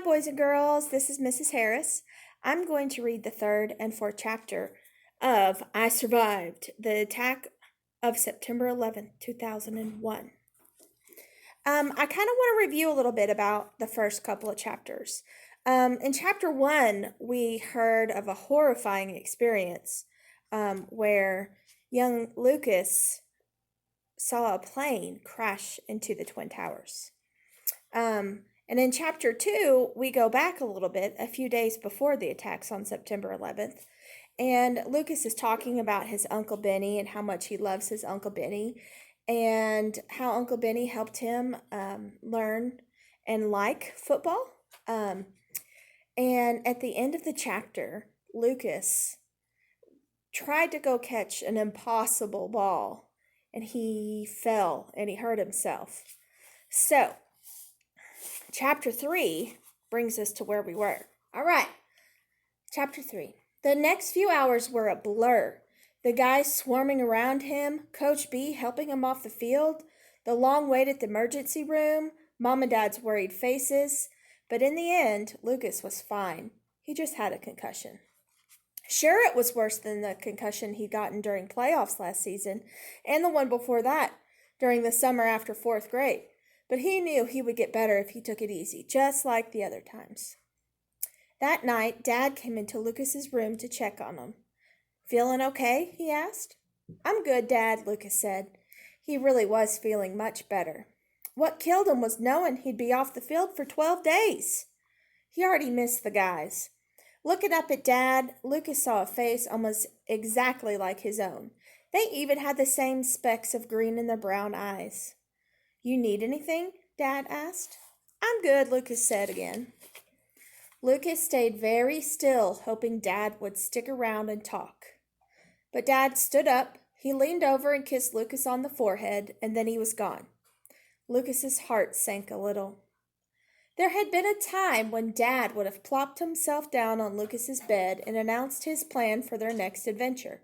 boys and girls. This is Mrs. Harris. I'm going to read the third and fourth chapter of I Survived, the attack of September 11th, 2001. I kind of want to review a little bit about the first couple of chapters. In chapter 1, we heard of a horrifying experience where young Lucas saw a plane crash into the Twin Towers. And in chapter 2, we go back a little bit, a few days before the attacks on September 11th. And Lucas is talking about his Uncle Benny and how much he loves his Uncle Benny and how Uncle Benny helped him learn and like football. And at the end of the chapter, Lucas tried to go catch an impossible ball and he fell and he hurt himself. So, Chapter 3 brings us to where we were. All right, Chapter 3. The next few hours were a blur. The guys swarming around him, Coach B helping him off the field, the long wait at the emergency room, Mom and Dad's worried faces. But in the end, Lucas was fine. He just had a concussion. Sure, it was worse than the concussion he'd gotten during playoffs last season and the one before that, during the summer after fourth grade. But he knew he would get better if he took it easy, just like the other times. That night, Dad came into Lucas's room to check on him. "Feeling okay?" he asked. "I'm good, Dad," Lucas said. He really was feeling much better. What killed him was knowing he'd be off the field for 12 days. He already missed the guys. Looking up at Dad, Lucas saw a face almost exactly like his own. They even had the same specks of green in their brown eyes. "You need anything?" Dad asked. "I'm good," Lucas said again. Lucas stayed very still, hoping Dad would stick around and talk. But Dad stood up, he leaned over and kissed Lucas on the forehead, and then he was gone. Lucas's heart sank a little. There had been a time when Dad would have plopped himself down on Lucas's bed and announced his plan for their next adventure.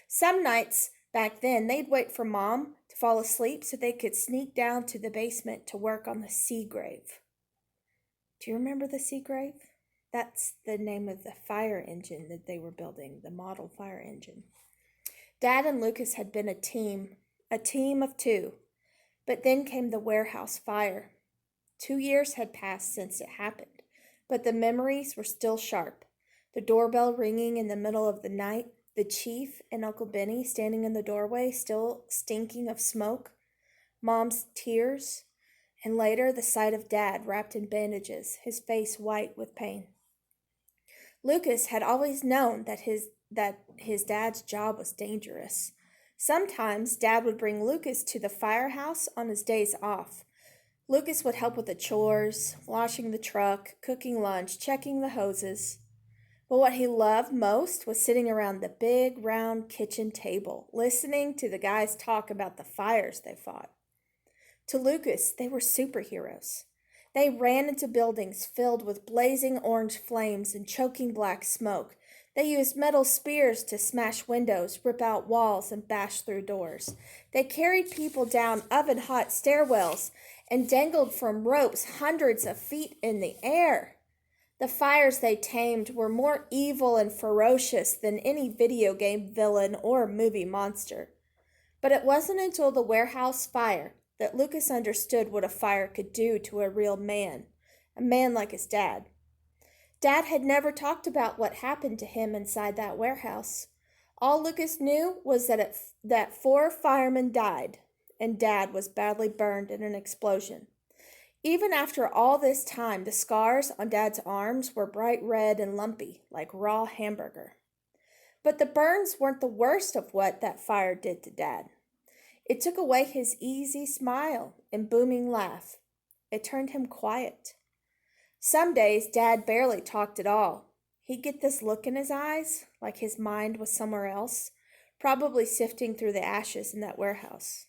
Some nights back then, they'd wait for Mom to fall asleep so they could sneak down to the basement to work on the Seagrave. Do you remember the Seagrave? That's the name of the fire engine that they were building, the model fire engine. Dad and Lucas had been a team of two. But then came the warehouse fire. 2 years had passed since it happened, but the memories were still sharp. The doorbell ringing in the middle of the night, the chief and Uncle Benny standing in the doorway, still stinking of smoke, Mom's tears, and later the sight of Dad wrapped in bandages, his face white with pain. Lucas had always known that his dad's job was dangerous. Sometimes Dad would bring Lucas to the firehouse on his days off. Lucas would help with the chores, washing the truck, cooking lunch, checking the hoses. But what he loved most was sitting around the big, round kitchen table, listening to the guys talk about the fires they fought. To Lucas, they were superheroes. They ran into buildings filled with blazing orange flames and choking black smoke. They used metal spears to smash windows, rip out walls, and bash through doors. They carried people down oven-hot stairwells and dangled from ropes hundreds of feet in the air. The fires they tamed were more evil and ferocious than any video game villain or movie monster. But it wasn't until the warehouse fire that Lucas understood what a fire could do to a real man, a man like his dad. Dad had never talked about what happened to him inside that warehouse. All Lucas knew was that 4 firemen died, and Dad was badly burned in an explosion. Even after all this time, the scars on Dad's arms were bright red and lumpy, like raw hamburger. But the burns weren't the worst of what that fire did to Dad. It took away his easy smile and booming laugh. It turned him quiet. Some days, Dad barely talked at all. He'd get this look in his eyes, like his mind was somewhere else, probably sifting through the ashes in that warehouse.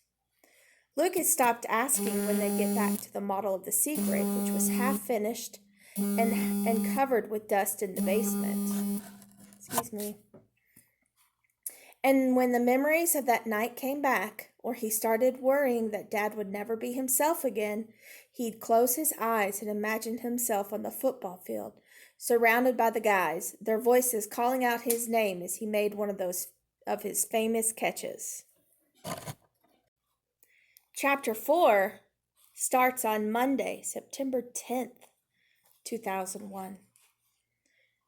Lucas stopped asking when they'd get back to the model of the Seagrave, which was half finished and covered with dust in the basement. Excuse me. And when the memories of that night came back, or he started worrying that Dad would never be himself again, He'd close his eyes and imagine himself on the football field, surrounded by the guys, their voices calling out his name as he made one of his famous catches. Chapter 4 starts on Monday, September 10th, 2001.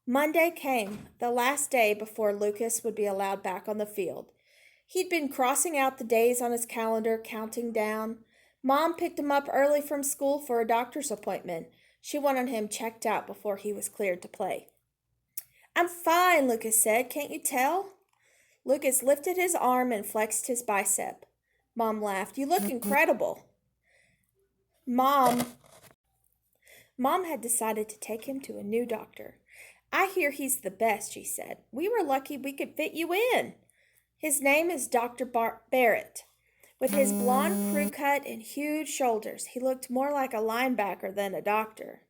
Monday came, the last day before Lucas would be allowed back on the field. He'd been crossing out the days on his calendar, counting down. Mom picked him up early from school for a doctor's appointment. She wanted him checked out before he was cleared to play. "I'm fine," Lucas said. "Can't you tell?" Lucas lifted his arm and flexed his bicep. Mom laughed. "You look incredible." Mom had decided to take him to a new doctor. "I hear he's the best," she said. "We were lucky we could fit you in." His name is Dr. Barrett. With his blonde crew cut and huge shoulders, he looked more like a linebacker than a doctor.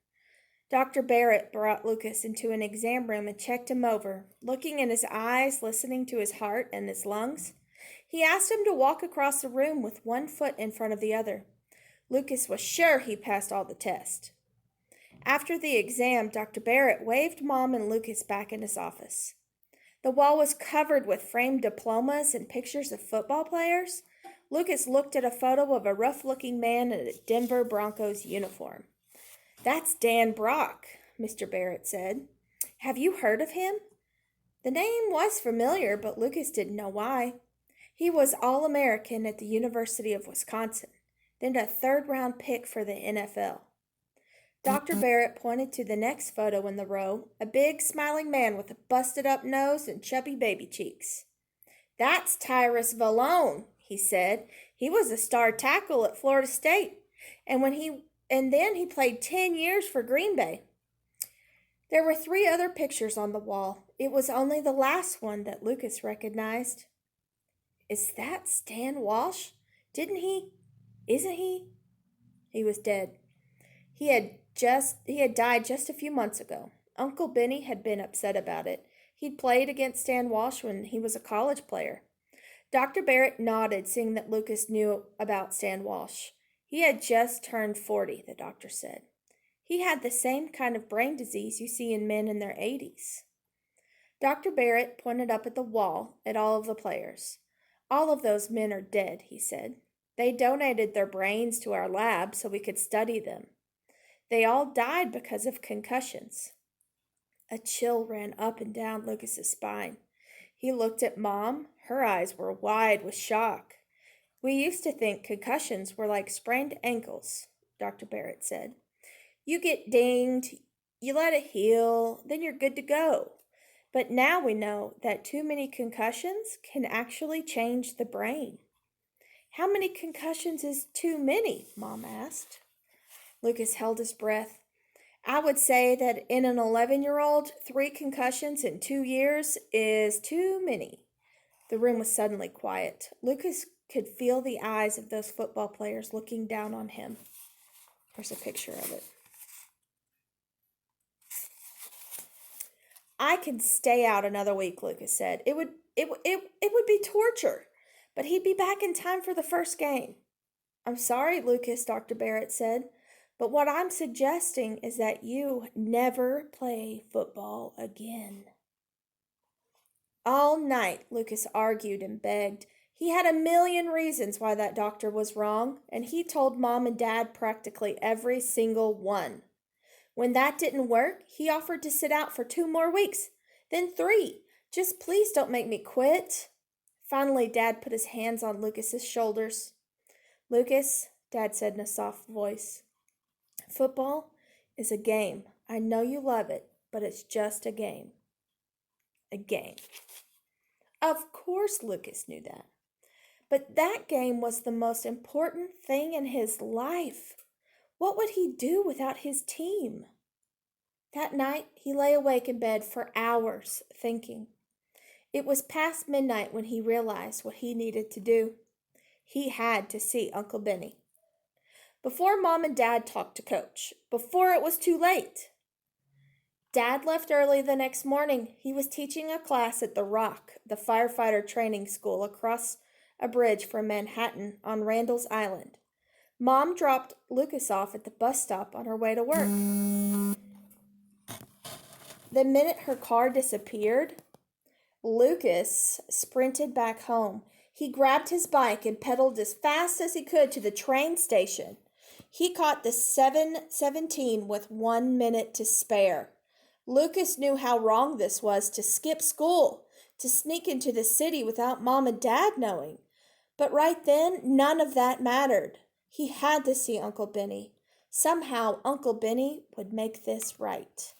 Dr. Barrett brought Lucas into an exam room and checked him over, looking in his eyes, listening to his heart and his lungs. He asked him to walk across the room with one foot in front of the other. Lucas was sure he passed all the tests. After the exam, Dr. Barrett waved Mom and Lucas back in his office. The wall was covered with framed diplomas and pictures of football players. Lucas looked at a photo of a rough-looking man in a Denver Broncos uniform. "That's Dan Brock," Mr. Barrett said. "Have you heard of him?" The name was familiar, but Lucas didn't know why. He was All-American at the University of Wisconsin, then a third-round pick for the NFL. Dr. Barrett pointed to the next photo in the row, a big smiling man with a busted-up nose and chubby baby cheeks. "That's Tyrus Valone," he said. "He was a star tackle at Florida State, and then he played 10 years for Green Bay." There were 3 other pictures on the wall. It was only the last one that Lucas recognized. "Is that Stan Walsh? Isn't he?" He was dead. He had died just a few months ago. Uncle Benny had been upset about it. He'd played against Stan Walsh when he was a college player. Dr. Barrett nodded, seeing that Lucas knew about Stan Walsh. He had just turned 40, the doctor said. He had the same kind of brain disease you see in men in their 80s. Dr. Barrett pointed up at the wall at all of the players. "All of those men are dead," he said. "They donated their brains to our lab so we could study them. They all died because of concussions." A chill ran up and down Lucas's spine. He looked at Mom. Her eyes were wide with shock. "We used to think concussions were like sprained ankles," Dr. Barrett said. "You get dinged, you let it heal, then you're good to go. But now we know that too many concussions can actually change the brain." "How many concussions is too many?" Mom asked. Lucas held his breath. "I would say that in an 11-year-old, 3 concussions in 2 years is too many." The room was suddenly quiet. Lucas could feel the eyes of those football players looking down on him. Here's a picture of it. "I could stay out another week," Lucas said. It would be torture, but he'd be back in time for the first game." "I'm sorry, Lucas," Dr. Barrett said, "but what I'm suggesting is that you never play football again." All night, Lucas argued and begged. He had a million reasons why that doctor was wrong, and he told Mom and Dad practically every single one. When that didn't work, he offered to sit out for 2 more weeks, then 3. "Just please don't make me quit." Finally, Dad put his hands on Lucas's shoulders. "Lucas," Dad said in a soft voice, "football is a game. I know you love it, but it's just a game." A game. Of course Lucas knew that. But that game was the most important thing in his life. What would he do without his team? That night, he lay awake in bed for hours, thinking. It was past midnight when he realized what he needed to do. He had to see Uncle Benny. Before Mom and Dad talked to Coach. Before it was too late. Dad left early the next morning. He was teaching a class at The Rock, the firefighter training school across a bridge from Manhattan on Randall's Island. Mom dropped Lucas off at the bus stop on her way to work. The minute her car disappeared, Lucas sprinted back home. He grabbed his bike and pedaled as fast as he could to the train station. He caught the 7:17 with 1 minute to spare. Lucas knew how wrong this was, to skip school, to sneak into the city without Mom and Dad knowing. But right then, none of that mattered. He had to see Uncle Benny. Somehow, Uncle Benny would make this right.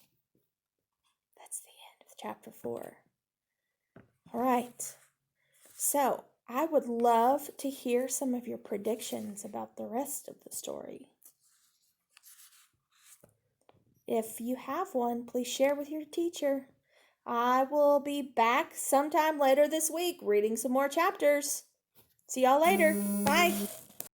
That's the end of chapter 4. All right. So, I would love to hear some of your predictions about the rest of the story. If you have one, please share with your teacher. I will be back sometime later this week reading some more chapters. See y'all later. Bye.